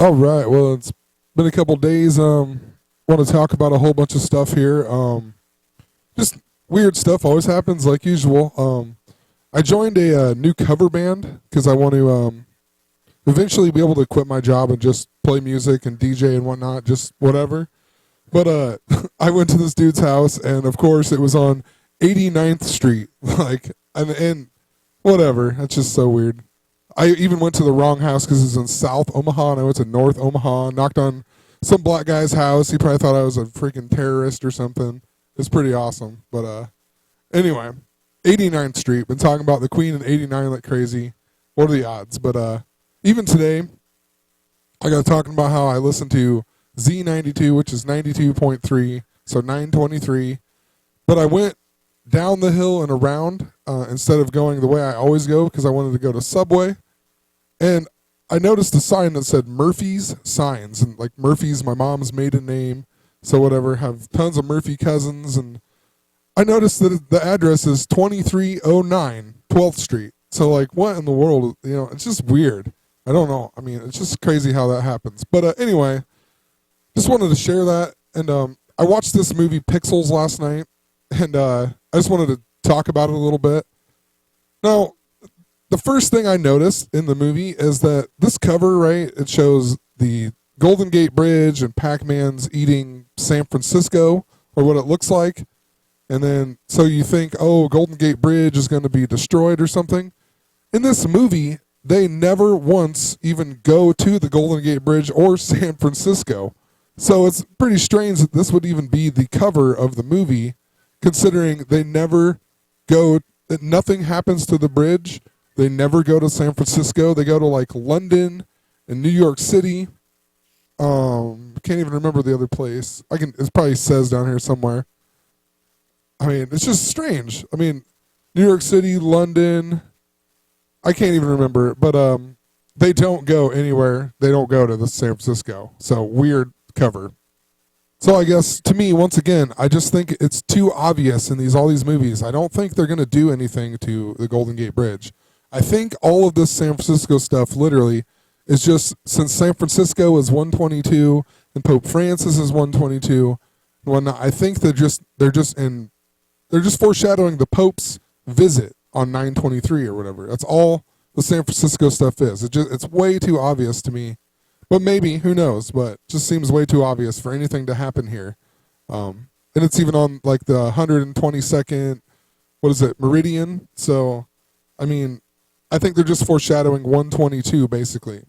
All right. Well, it's been a couple days. Want to talk about a whole bunch of stuff here. Just weird stuff always happens, like usual. I joined a new cover band because I want to eventually be able to quit my job and just play music and DJ and whatnot, just whatever. But I went to this dude's house, and of course, it was on 89th Street, like, and whatever. That's just so weird. I even went to the wrong house because it was in South Omaha, and I went to North Omaha. Knocked on some black guy's house. He probably thought I was a freaking terrorist or something. It's pretty awesome. But anyway, 89th Street. Been talking about the Queen in 89 like crazy. What are the odds? But even today, I got talking about how I listen to Z92, which is 92.3, so 923. But I went down the hill and around instead of going the way I always go because I wanted to go to Subway. And I noticed a sign that said Murphy's Signs. And like Murphy's my mom's maiden name. So whatever, have tons of Murphy cousins. And I noticed that the address is 2309 12th Street. So like what in the world? You know, it's just weird. I don't know. I mean, it's just crazy how that happens. But anyway, just wanted to share that. And I watched this movie Pixels last night. And I just wanted to talk about it a little bit. Now, the first thing I noticed in the movie is that this cover, right, it shows the Golden Gate Bridge and Pac-Man's eating San Francisco, or what it looks like. And then, so you think, oh, Golden Gate Bridge is going to be destroyed or something. In this movie, they never once even go to the Golden Gate Bridge or San Francisco. So it's pretty strange that this would even be the cover of the movie, considering they never go, that nothing happens to the bridge. They never go to San Francisco. They go to like London and New York City. Can't even remember the other place. It probably says down here somewhere. I mean, it's just strange. I mean, New York City, London, I can't even remember it, but they don't go anywhere. They don't go to the San Francisco. So weird cover. So I guess to me, once again, I just think it's too obvious in all these movies. I don't think they're going to do anything to the Golden Gate Bridge. I think all of this San Francisco stuff literally is just since San Francisco is 122 and Pope Francis is 122 and whatnot. I think they're just foreshadowing the Pope's visit on 923 or whatever. That's all the San Francisco stuff is. It's way too obvious to me. But maybe, who knows? But it just seems way too obvious for anything to happen here. And it's even on like the 122nd, what is it, meridian? So, I mean, I think they're just foreshadowing 122 basically.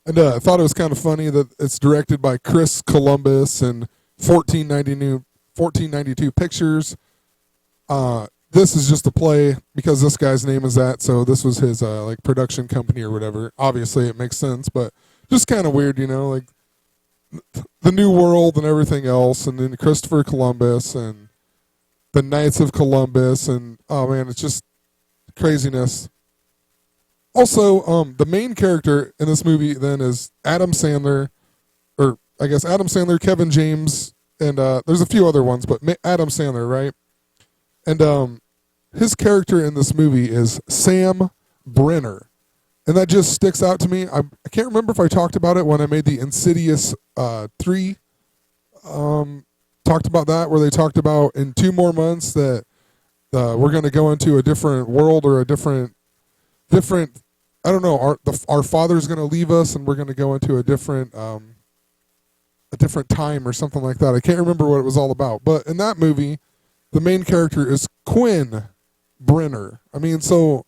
And I thought it was kind of funny that it's directed by Chris Columbus and 1492 Pictures. This is just a play because this guy's name is that, so this was his like production company or whatever. Obviously, it makes sense, but just kind of weird, you know, like the New World and everything else, and then Christopher Columbus and the Knights of Columbus, and oh man, it's just craziness. Also, the main character in this movie then is Adam Sandler, or I guess Adam Sandler, Kevin James, and there's a few other ones, but Adam Sandler, right? And his character in this movie is Sam Brenner. And that just sticks out to me. I can't remember if I talked about it when I made the Insidious 3. Talked about that, where they talked about in 2 more months that we're going to go into a different world or a different I don't know, our father's going to leave us and we're going to go into a different time or something like that. I can't remember what it was all about. But in that movie, the main character is Quinn Brenner. I mean, so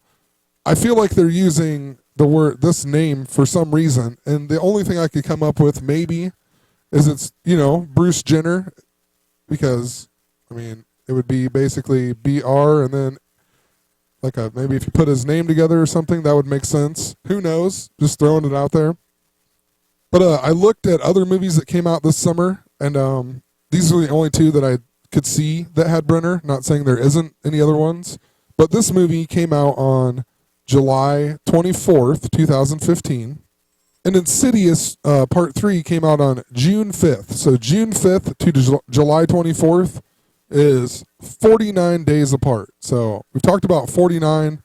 I feel like they're using this name for some reason, and the only thing I could come up with maybe is it's, you know, Bruce Jenner, because I mean it would be basically BR and then like maybe if you put his name together or something that would make sense. Who knows? Just throwing it out there. But I looked at other movies that came out this summer, and these are the only 2 that I could see that had Brenner. Not saying there isn't any other ones, but this movie came out on July 24th, 2015. And Insidious Part 3 came out on June 5th. So June 5th to July 24th is 49 days apart. So we've talked about 49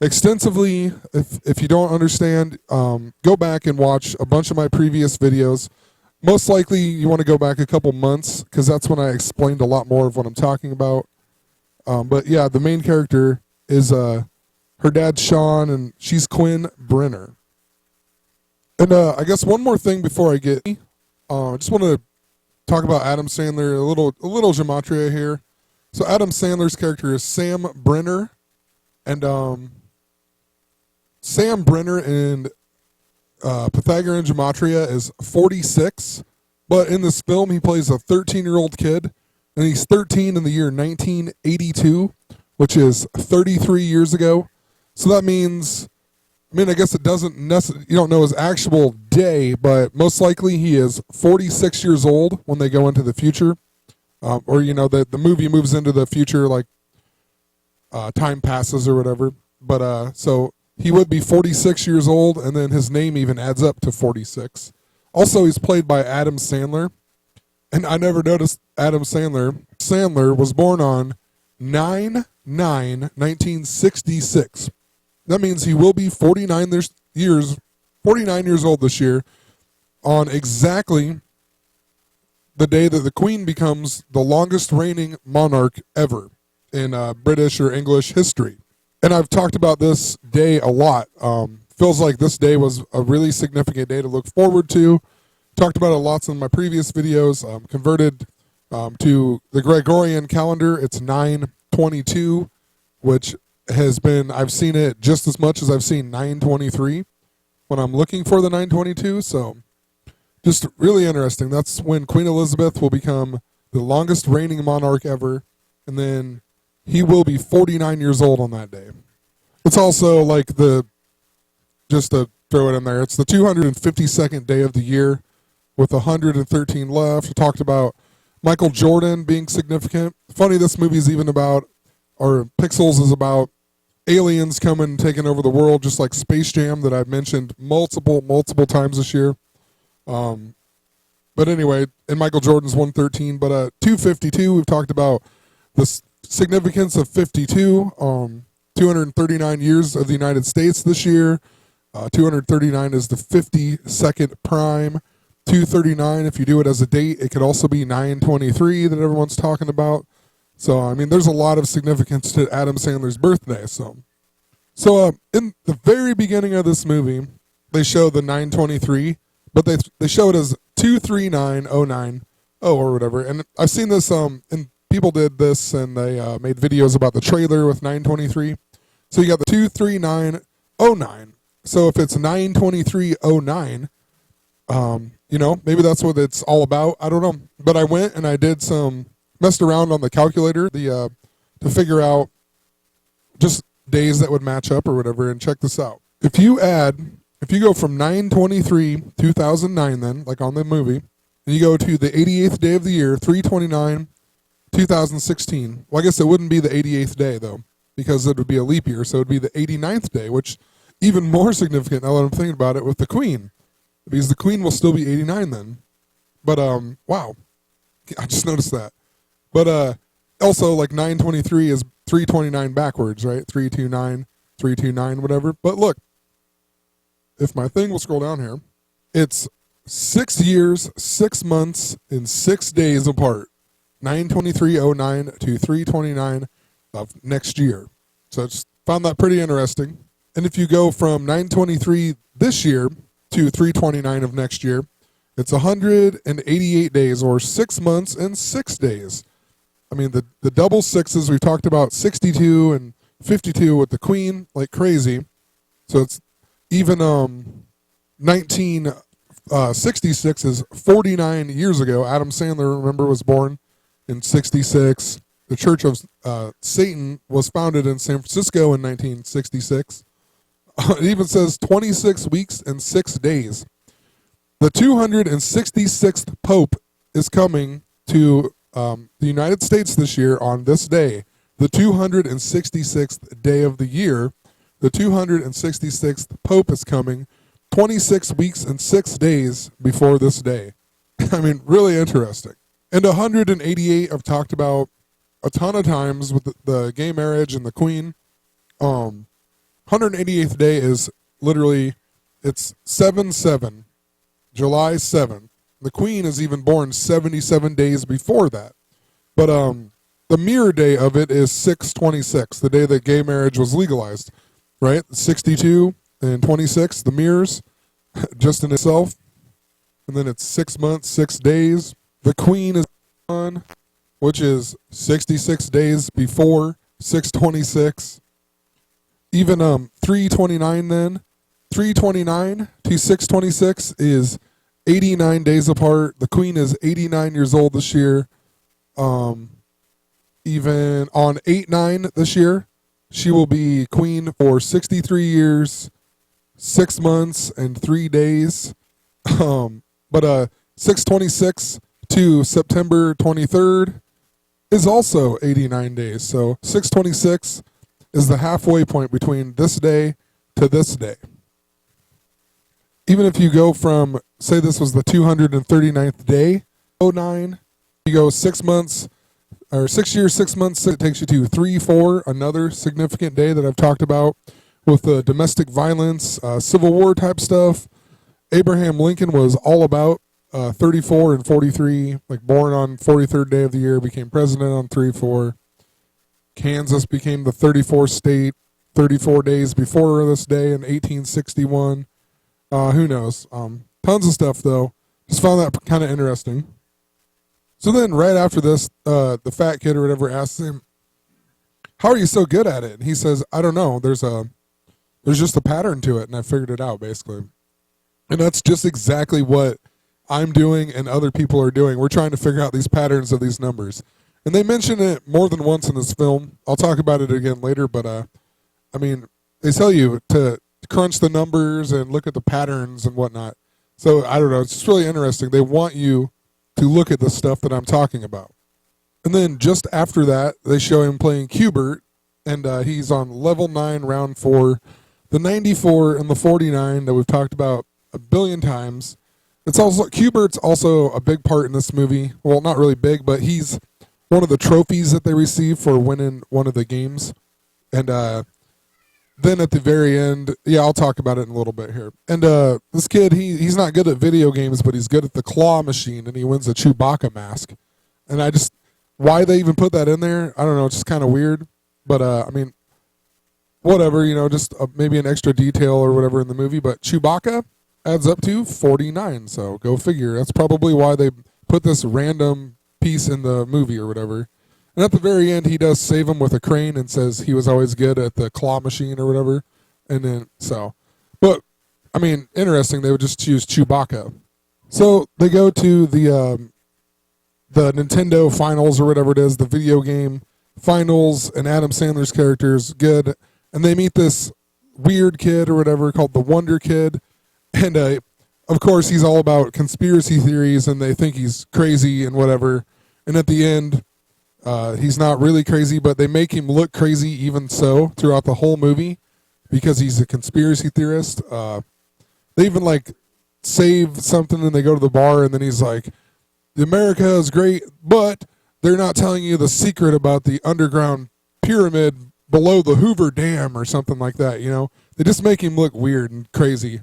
extensively. If you don't understand, go back and watch a bunch of my previous videos. Most likely you want to go back a couple months because that's when I explained a lot more of what I'm talking about. But yeah, the main character is her dad's Sean, and she's Quinn Brenner. And I guess one more thing before I get, I just want to talk about Adam Sandler, a little gematria here. So Adam Sandler's character is Sam Brenner, and Sam Brenner in Pythagorean gematria is 46, but in this film he plays a 13-year-old kid, and he's 13 in the year 1982, which is 33 years ago. So that means, I mean, I guess it doesn't necessarily, you don't know his actual day, but most likely he is 46 years old when they go into the future. Or, you know, the movie moves into the future, like time passes or whatever. But so he would be 46 years old, and then his name even adds up to 46. Also, he's played by Adam Sandler. And I never noticed Adam Sandler. Sandler was born on 9/9/1966. That means he will be 49 years old this year on exactly the day that the Queen becomes the longest reigning monarch ever in British or English history. And I've talked about this day a lot. Feels like this day was a really significant day to look forward to. Talked about it lots in my previous videos. Converted to the Gregorian calendar, it's 9/22, which has been, I've seen it just as much as I've seen 9/23 when I'm looking for the 9/22. So just really interesting. That's when Queen Elizabeth will become the longest reigning monarch ever, and then he will be 49 years old on that day. It's also like just to throw it in there, it's the 252nd day of the year with 113 left. I talked about Michael Jordan being significant. Funny, this movie is even about, or Pixels is about aliens coming and taking over the world, just like Space Jam that I've mentioned multiple times this year. But anyway, and Michael Jordan's 113, but 252, we've talked about the significance of 52, 239 years of the United States this year. 239 is the 52nd prime. 239, if you do it as a date, it could also be 9/23 that everyone's talking about. So, I mean, there's a lot of significance to Adam Sandler's birthday. So in the very beginning of this movie, they show the 9/23, but they show it as 23909 or whatever. And I've seen this, and people did this, and they made videos about the trailer with 9/23. So you got the 23909. So if it's 9/23/09, you know, maybe that's what it's all about. I don't know. But I went and I did messed around on the calculator to figure out just days that would match up or whatever, and check this out. If you go from 9/23/2009 then, like on the movie, and you go to the 88th day of the year, 3/29/2016, well, I guess it wouldn't be the 88th day, though, because it would be a leap year, so it would be the 89th day, which even more significant now that I'm thinking about it with the Queen, because the Queen will still be 89 then. But, wow, I just noticed that. But also, like, 9/23 is 3/29 backwards, right? 3/29/3/29, whatever. But look, if my thing will scroll down here, it's 6 years, 6 months, and 6 days apart. 9/23/09 to 3/29 of next year. So I just found that pretty interesting. And if you go from 9/23 this year to 3/29 of next year, it's 188 days, or 6 months and 6 days. I mean, the double sixes, we've talked about 62 and 52 with the Queen, like crazy. So it's even 1966 is 49 years ago. Adam Sandler, remember, was born in 66. The Church of Satan was founded in San Francisco in 1966. It even says 26 weeks and 6 days. The 266th Pope is coming to the United States this year on this day, the 266th day of the year. The 266th Pope is coming 26 weeks and 6 days before this day. I mean, really interesting. And 188 I've talked about a ton of times with the gay marriage and the Queen. 188th day is literally, it's 7/7, July 7th. The Queen is even born 77 days before that. But the mirror day of it is 6/26, the day that gay marriage was legalized, right? 62 and 26, the mirrors, just in itself. And then it's 6 months, 6 days. The Queen is on, which is 66 days before 6/26. Even 3/29 then, 3/29 to 6/26 is 89 days apart. The Queen is 89 years old this year. Even on 8/9 this year, she will be queen for 63 years, 6 months, and 3 days. But 6/26 to September 23rd is also 89 days. So 6/26 is the halfway point between this day to this day. Even if you go from, say this was the 239th day, 09, you go 6 months, or 6 years, 6 months, it takes you to 3/4, another significant day that I've talked about with the domestic violence, Civil War type stuff. Abraham Lincoln was all about 34 and 43, like born on 43rd day of the year, became president on 3/4. Kansas became the 34th state 34 days before this day in 1861. Who knows? Tons of stuff, though. Just found that kind of interesting. So then right after this, the fat kid or whatever asks him, how are you so good at it? And he says, I don't know. There's just a pattern to it, and I figured it out, basically. And that's just exactly what I'm doing and other people are doing. We're trying to figure out these patterns of these numbers. And they mention it more than once in this film. I'll talk about it again later, but I mean, they tell you to crunch the numbers and look at the patterns and whatnot. So I don't know. It's just really interesting. They want you to look at the stuff that I'm talking about. And then just after that, they show him playing Q*bert, and he's on level 9, round 4, the 94 and the 49 that we've talked about a billion times. It's also, Q*bert's also a big part in this movie. Well, not really big, but he's one of the trophies that they receive for winning one of the games. And then at the very end, yeah, I'll talk about it in a little bit here. And this kid, he's not good at video games, but he's good at the claw machine, and he wins a Chewbacca mask. And I just, why they even put that in there, I don't know, it's just kind of weird. But, I mean, whatever, you know, just maybe an extra detail or whatever in the movie. But Chewbacca adds up to 49, so go figure. That's probably why they put this random piece in the movie or whatever. And at the very end, he does save him with a crane and says he was always good at the claw machine or whatever. And then, so, but, I mean, interesting, they would just choose Chewbacca. So they go to the Nintendo finals or whatever it is, the video game finals, and Adam Sandler's character is good. And they meet this weird kid or whatever called the Wonder Kid. And, of course, he's all about conspiracy theories, and they think he's crazy and whatever. And at the end, he's not really crazy, but they make him look crazy even so throughout the whole movie because he's a conspiracy theorist. They even, like, save something, and they go to the bar, and then he's like, America is great, but they're not telling you the secret about the underground pyramid below the Hoover Dam or something like that, you know? They just make him look weird and crazy.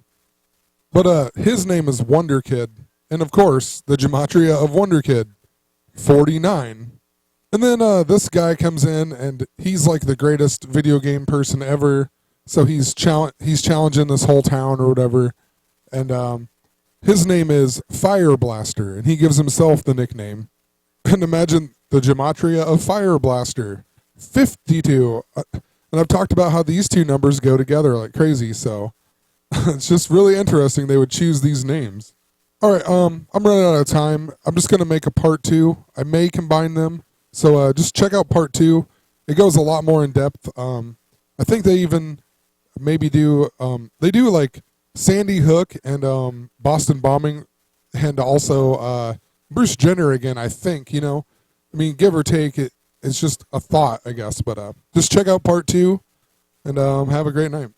But his name is Wonder Kid. And, of course, the gematria of Wonder Kid, 49. And then this guy comes in, and he's like the greatest video game person ever. So he's challenging this whole town or whatever. And his name is Fire Blaster, and he gives himself the nickname. And imagine the gematria of Fire Blaster, 52. And I've talked about how these two numbers go together like crazy, so it's just really interesting they would choose these names. All right, I'm running out of time. I'm just going to make a part 2. I may combine them. So just check out part 2. It goes a lot more in depth. I think they even maybe do, they do like Sandy Hook and Boston bombing, and also Bruce Jenner again, I think, you know. I mean, give or take, it's just a thought, I guess. But just check out part 2, and have a great night.